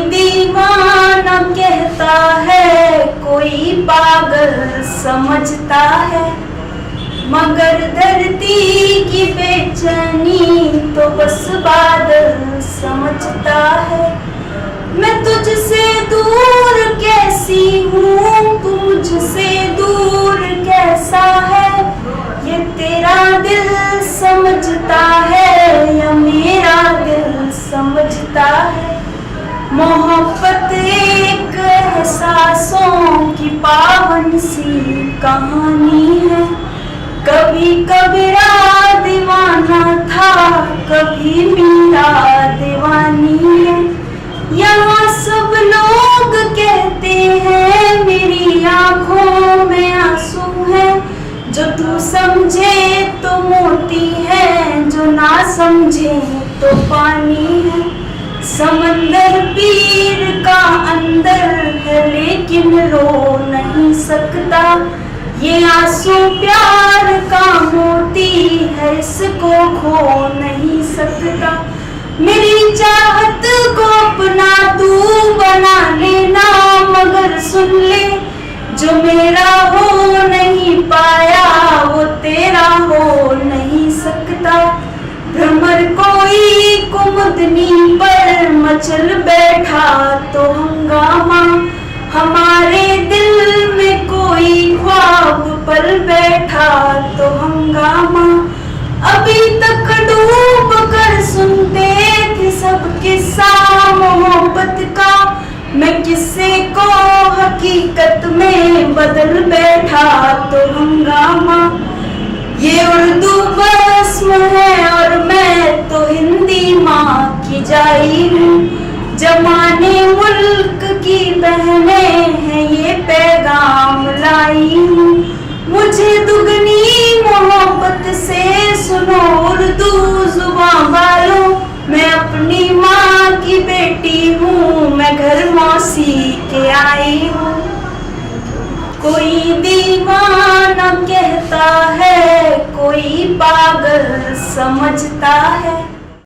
दीवाना कहता है, कोई पागल समझता है, मगर धरती की बेचैनी तो बस बादल समझता है। मैं तुझसे दूर कैसी हूँ, तू मुझसे दूर कैसा है, ये तेरा दिल समझता है या मेरा दिल समझता है। मोहब्बत एक एहसासों की पावन सी कहानी है, कभी कबीरा दीवाना था, कभी मीरा दीवानी है। यहाँ सब लोग कहते हैं मेरी आंखों में आंसू है, जो तू समझे तो मोती है, जो ना समझे तो पानी है। समंदर पीर का अंदर है लेकिन रो नहीं सकता, ये आंसू प्यार का मोती है, इसको खो नहीं सकता। मेरी चाहत को अपना तू बना लेना, मगर सुन ले जो मेरा हो नहीं पाया वो तेरा हो नहीं सकता। भ्रमर कोई कुमुदनी पर मचल बैठा तो हंगामा, हमारे दिल में कोई ख्वाब पल बैठा तो हंगामा। अभी तक डूब कर सुनते थे सब किस्सा मोहब्बत का, मैं किस्से को हकीकत में बदल बैठा तो हंगामा। ये उर्दू बस्म है और मैं तो हिंदी माँ की जाई हूँ, जमाने मुल्क की बहनें हैं ये पैगाम लाई हूँ। मुझे दुगनी मोहब्बत से सुनो उर्दू जुबान वालों, मैं अपनी माँ की बेटी हूँ, मैं घर मौसी के आई हूँ। कोई दीवाना कहता है, कोई पागल समझता है,